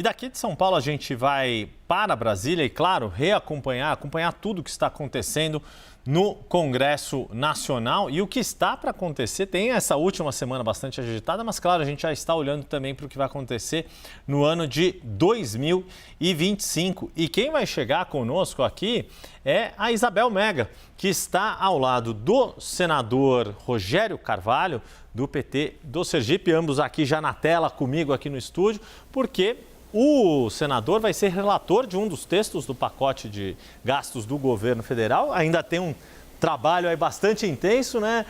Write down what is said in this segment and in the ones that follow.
E daqui de São Paulo a gente vai para Brasília e, claro, acompanhar tudo o que está acontecendo no Congresso Nacional. E o que está para acontecer, tem essa última semana bastante agitada, mas, claro, a gente já está olhando também para o que vai acontecer no ano de 2025. E quem vai chegar conosco aqui é a Isabel Mega, que está ao lado do senador Rogério Carvalho, do PT do Sergipe, ambos aqui já na tela comigo aqui no estúdio, porque o senador vai ser relator de um dos textos do pacote de gastos do governo federal. Ainda tem um trabalho aí bastante intenso, né,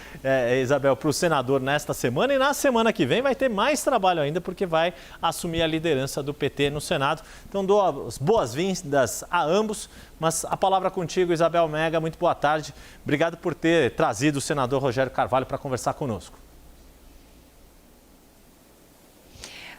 Isabel, para o senador nesta semana. E na semana que vem vai ter mais trabalho ainda, porque vai assumir a liderança do PT no Senado. Então, dou as boas-vindas a ambos. Mas a palavra contigo, Isabel Mega. Muito boa tarde. Obrigado por ter trazido o senador Rogério Carvalho para conversar conosco.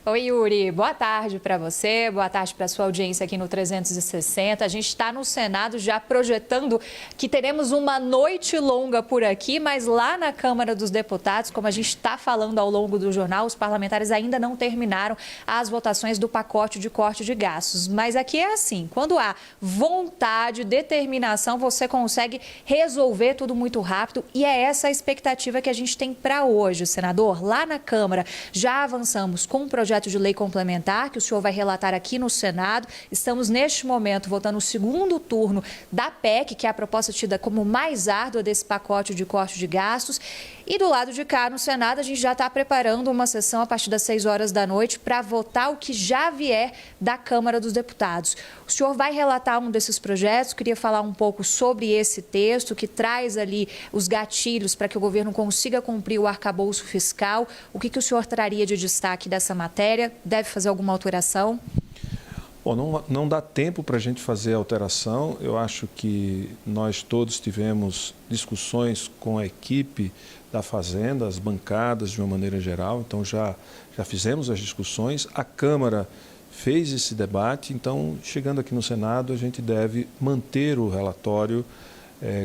Oi, Yuri. Boa tarde para você, boa tarde para a sua audiência aqui no 360. A gente está no Senado já projetando que teremos uma noite longa por aqui, mas lá na Câmara dos Deputados, como a gente está falando ao longo do jornal, os parlamentares ainda não terminaram as votações do pacote de corte de gastos. Mas aqui é assim, quando há vontade, determinação, você consegue resolver tudo muito rápido e é essa a expectativa que a gente tem para hoje, senador. Lá na Câmara já avançamos com um projeto de lei complementar que o senhor vai relatar aqui no Senado. Estamos, neste momento, votando o segundo turno da PEC, que é a proposta tida como mais árdua desse pacote de corte de gastos. E do lado de cá, no Senado, a gente já está preparando uma sessão a partir das 6 horas da noite para votar o que já vier da Câmara dos Deputados. O senhor vai relatar um desses projetos. Queria falar um pouco sobre esse texto que traz ali os gatilhos para que o governo consiga cumprir o arcabouço fiscal. O que o senhor traria de destaque dessa matéria? Deve fazer alguma alteração? Bom, não dá tempo para a gente fazer alteração. Eu acho que nós todos tivemos discussões com a equipe da Fazenda, as bancadas de uma maneira geral. Então, já fizemos as discussões. A Câmara fez esse debate. Então, chegando aqui no Senado, a gente deve manter o relatório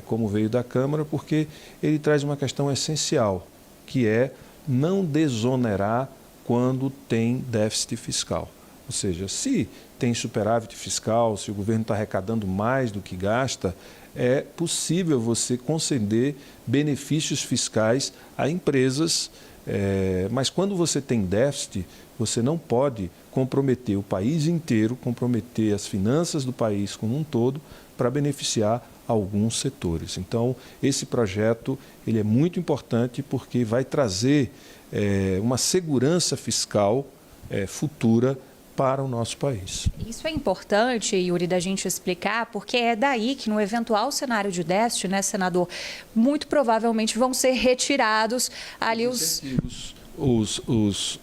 como veio da Câmara, porque ele traz uma questão essencial, que é não desonerar quando tem déficit fiscal. Ou seja, se tem superávit fiscal, se o governo está arrecadando mais do que gasta, é possível você conceder benefícios fiscais a empresas, mas quando você tem déficit, você não pode comprometer o país inteiro, comprometer as finanças do país como um todo para beneficiar alguns setores. Então, esse projeto ele é muito importante porque vai trazer uma segurança fiscal futura para o nosso país. Isso é importante, Yuri, da gente explicar, porque é daí que no eventual cenário de déficit, né, senador, muito provavelmente vão ser retirados ali os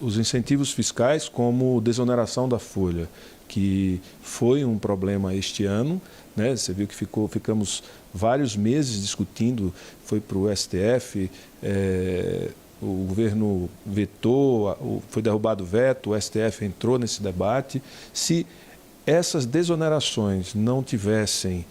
incentivos fiscais, como desoneração da folha, que foi um problema este ano, né? Você viu que ficamos vários meses discutindo, foi para o STF, o governo vetou, foi derrubado o veto, o STF entrou nesse debate. Se essas desonerações não tivessem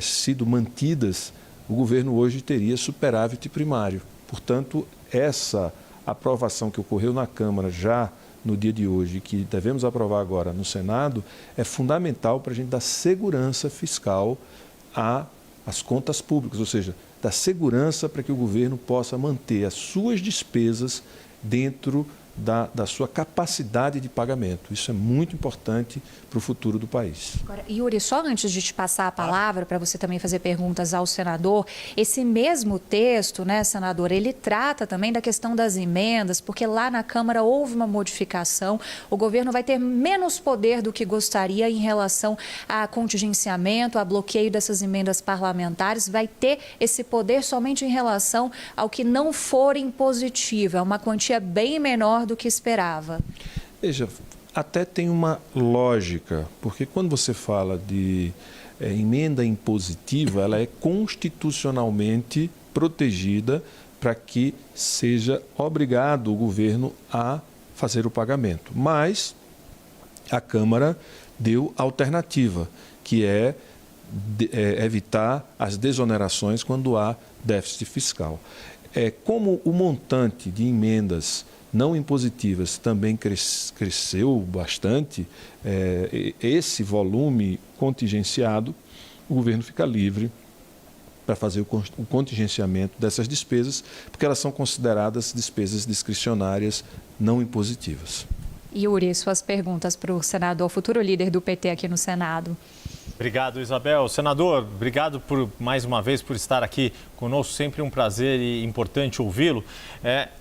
sido mantidas, o governo hoje teria superávit primário. Portanto, essa aprovação que ocorreu na Câmara já no dia de hoje, que devemos aprovar agora no Senado, é fundamental para a gente dar segurança fiscal às contas públicas, ou seja, dar segurança para que o governo possa manter as suas despesas dentro da sua capacidade de pagamento. Isso é muito importante para o futuro do país. Agora, Yuri, só antes de te passar a palavra, para você também fazer perguntas ao senador, esse mesmo texto, né, senador, ele trata também da questão das emendas, porque lá na Câmara houve uma modificação, o governo vai ter menos poder do que gostaria em relação a contingenciamento, a bloqueio dessas emendas parlamentares, vai ter esse poder somente em relação ao que não for impositivo, é uma quantia bem menor do que esperava. Veja, até tem uma lógica, porque quando você fala de emenda impositiva, ela é constitucionalmente protegida para que seja obrigado o governo a fazer o pagamento. Mas a Câmara deu alternativa, que é evitar as desonerações quando há déficit fiscal. Como o montante de emendas não impositivas também cresceu bastante, esse volume contingenciado, o governo fica livre para fazer o contingenciamento dessas despesas, porque elas são consideradas despesas discricionárias não impositivas. Yuri, suas perguntas para o senador, futuro líder do PT aqui no Senado. Obrigado, Isabel. Senador, obrigado mais uma vez por estar aqui conosco. Sempre um prazer e importante ouvi-lo.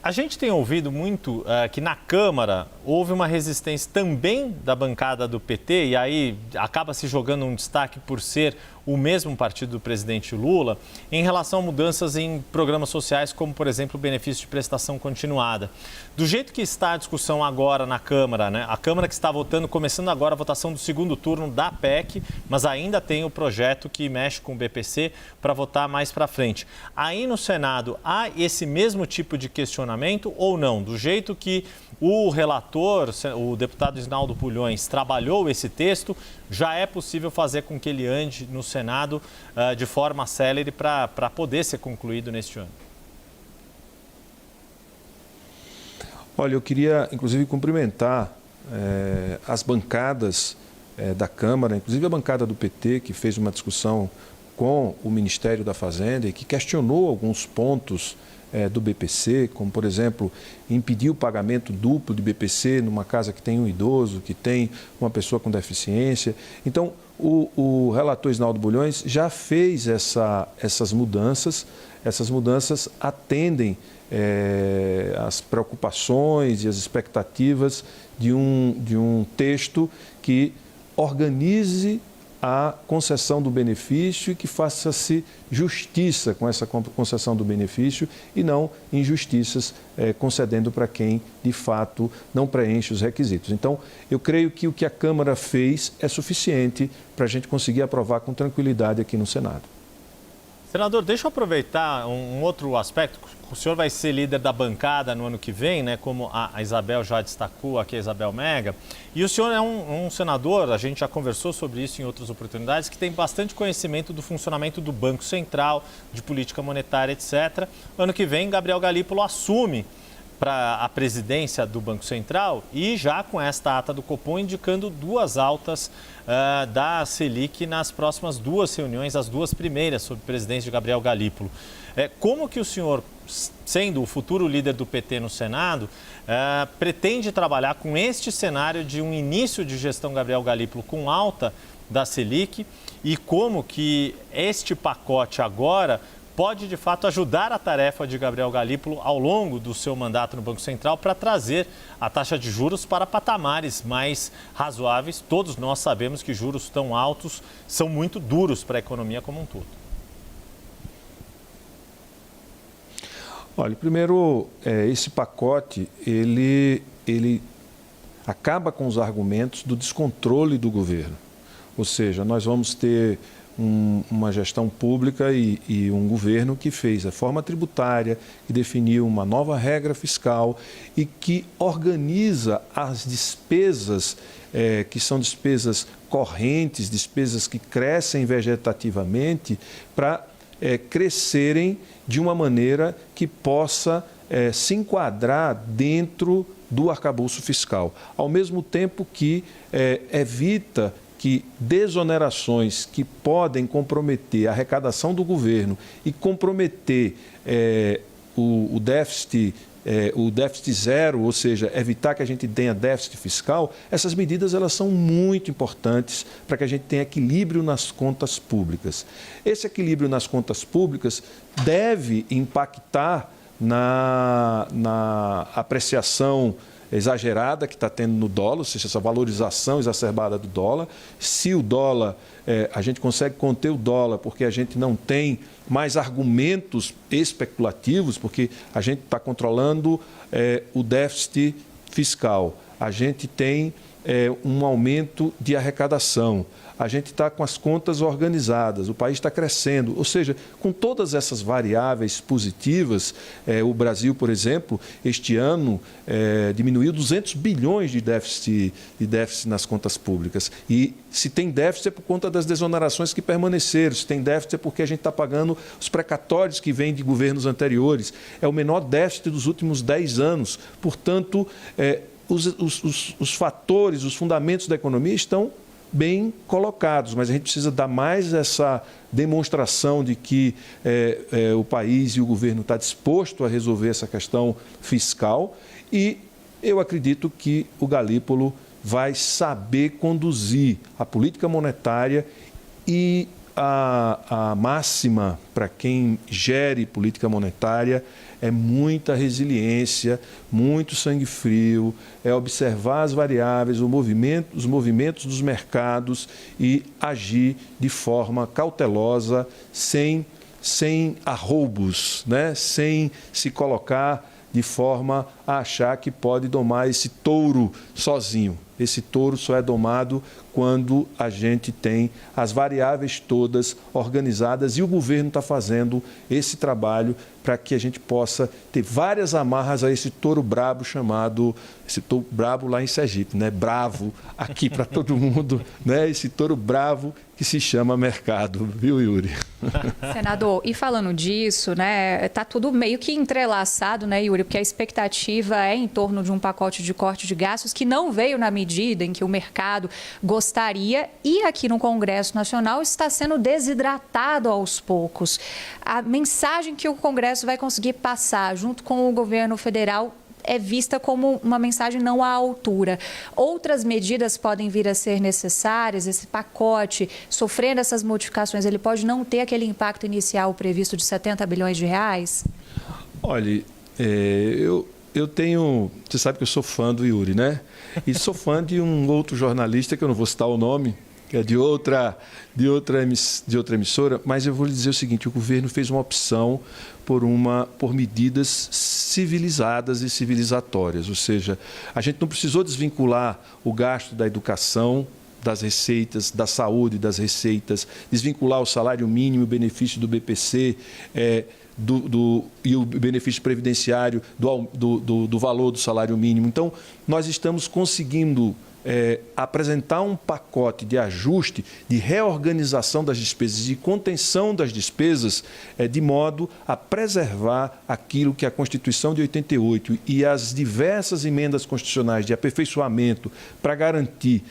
A gente tem ouvido muito que na Câmara houve uma resistência também da bancada do PT, e aí acaba se jogando um destaque por ser o mesmo partido do presidente Lula, em relação a mudanças em programas sociais, como, por exemplo, o benefício de prestação continuada. Do jeito que está a discussão agora na Câmara, né? A Câmara que está votando, começando agora a votação do segundo turno da PEC, mas ainda tem o projeto que mexe com o BPC para votar mais para frente. Aí no Senado, há esse mesmo tipo de questionamento ou não? Do jeito que o relator, o deputado Isnaldo Bulhões, trabalhou esse texto, já é possível fazer com que ele ande no Senado de forma célere para poder ser concluído neste ano? Olha, eu queria, inclusive, cumprimentar as bancadas da Câmara, inclusive a bancada do PT, que fez uma discussão com o Ministério da Fazenda e que questionou alguns pontos do BPC, como, por exemplo, impedir o pagamento duplo de BPC numa casa que tem um idoso, que tem uma pessoa com deficiência. Então, o relator Isnaldo Bulhões já fez essas mudanças. Essas mudanças atendem as preocupações e as expectativas de um texto que organize a concessão do benefício e que faça-se justiça com essa concessão do benefício e não injustiças concedendo para quem, de fato, não preenche os requisitos. Então, eu creio que o que a Câmara fez é suficiente para a gente conseguir aprovar com tranquilidade aqui no Senado. Senador, deixa eu aproveitar um outro aspecto. O senhor vai ser líder da bancada no ano que vem, né? Como a Isabel já destacou aqui, a Isabel Mega. E o senhor é um senador, a gente já conversou sobre isso em outras oportunidades, que tem bastante conhecimento do funcionamento do Banco Central, de política monetária, etc. Ano que vem, Gabriel Galípolo assume para a presidência do Banco Central e já com esta ata do Copom indicando duas altas da Selic nas próximas duas reuniões, as duas primeiras sob presidência de Gabriel Galípolo. Como que o senhor, sendo o futuro líder do PT no Senado, pretende trabalhar com este cenário de um início de gestão Gabriel Galípolo com alta da Selic e como que este pacote agora pode, de fato, ajudar a tarefa de Gabriel Galípolo ao longo do seu mandato no Banco Central para trazer a taxa de juros para patamares mais razoáveis. Todos nós sabemos que juros tão altos são muito duros para a economia como um todo. Olha, primeiro, esse pacote, ele acaba com os argumentos do descontrole do governo. Ou seja, nós vamos ter uma gestão pública e um governo que fez a reforma tributária, que definiu uma nova regra fiscal e que organiza as despesas, que são despesas correntes, despesas que crescem vegetativamente, para crescerem de uma maneira que possa se enquadrar dentro do arcabouço fiscal, ao mesmo tempo que evita que desonerações que podem comprometer a arrecadação do governo e comprometer o déficit zero, ou seja, evitar que a gente tenha déficit fiscal, essas medidas elas são muito importantes para que a gente tenha equilíbrio nas contas públicas. Esse equilíbrio nas contas públicas deve impactar na apreciação exagerada que está tendo no dólar, ou seja, essa valorização exacerbada do dólar. Se o dólar, a gente consegue conter o dólar porque a gente não tem mais argumentos especulativos, porque a gente está controlando o déficit fiscal. A gente tem um aumento de arrecadação. A gente está com as contas organizadas, o país está crescendo. Ou seja, com todas essas variáveis positivas, o Brasil, por exemplo, este ano diminuiu 200 bilhões de déficit nas contas públicas. E se tem déficit é por conta das desonerações que permaneceram, se tem déficit é porque a gente está pagando os precatórios que vêm de governos anteriores. É o menor déficit dos últimos 10 anos. Portanto, os fatores, os fundamentos da economia estão bem colocados, mas a gente precisa dar mais essa demonstração de que o país e o governo está disposto a resolver essa questão fiscal, e eu acredito que o Galípolo vai saber conduzir a política monetária, e a máxima para quem gere política monetária é muita resiliência, muito sangue frio, é observar as variáveis, os movimentos dos mercados e agir de forma cautelosa, sem arroubos, né? Sem se colocar de forma a achar que pode domar esse touro sozinho. Esse touro só é domado quando a gente tem as variáveis todas organizadas, e o governo está fazendo esse trabalho para que a gente possa ter várias amarras a esse touro brabo esse touro brabo lá em Sergipe, né? Bravo aqui para todo mundo, né? Esse touro bravo que se chama mercado, viu, Yuri? Senador, e falando disso, né, tá tudo meio que entrelaçado, né, Yuri, porque a expectativa é em torno de um pacote de corte de gastos que não veio na medida em que o mercado gostaria, e aqui no Congresso Nacional está sendo desidratado aos poucos. A mensagem que o Congresso vai conseguir passar junto com o governo federal é vista como uma mensagem não à altura. Outras medidas podem vir a ser necessárias, esse pacote, sofrendo essas modificações, ele pode não ter aquele impacto inicial previsto de 70 bilhões de reais? Olha, eu tenho... Você sabe que eu sou fã do Yuri, né? E sou fã de um outro jornalista, que eu não vou citar o nome, que é de outra emissora, mas eu vou lhe dizer o seguinte: o governo fez uma opção por medidas civilizadas e civilizatórias, ou seja, a gente não precisou desvincular o gasto da educação das receitas, da saúde das receitas, desvincular o salário mínimo, o benefício do BPC, e o benefício previdenciário do valor do salário mínimo. Então, nós estamos conseguindo apresentar um pacote de ajuste, de reorganização das despesas, de contenção das despesas, de modo a preservar aquilo que a Constituição de 88 e as diversas emendas constitucionais de aperfeiçoamento para garantir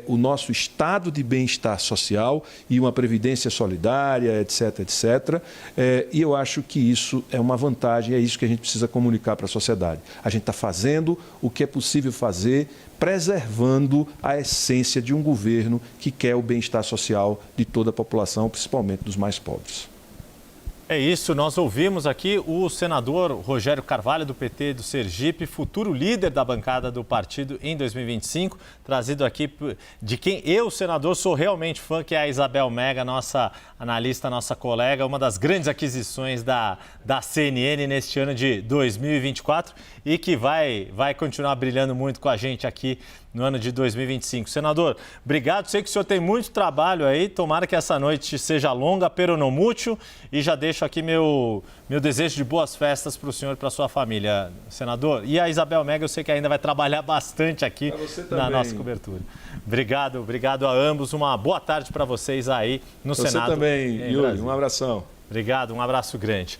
o nosso estado de bem-estar social e uma previdência solidária, etc., etc. E eu acho que isso é uma vantagem, é isso que a gente precisa comunicar para a sociedade. A gente está fazendo o que é possível fazer, preservando a essência de um governo que quer o bem-estar social de toda a população, principalmente dos mais pobres. É isso, nós ouvimos aqui o senador Rogério Carvalho, do PT do Sergipe, futuro líder da bancada do partido em 2025, trazido aqui de quem eu, senador, sou realmente fã, que é a Isabel Mega, nossa analista, nossa colega, uma das grandes aquisições da CNN neste ano de 2024 e que vai continuar brilhando muito com a gente aqui no ano de 2025. Senador, obrigado. Sei que o senhor tem muito trabalho aí. Tomara que essa noite seja longa, pero não mútil. E já deixo aqui meu desejo de boas festas para o senhor e para a sua família, senador. E a Isabel Mega, eu sei que ainda vai trabalhar bastante aqui na nossa cobertura. Obrigado a ambos. Uma boa tarde para vocês aí no Senado. Você também, Yuri. Um abração. Obrigado, um abraço grande.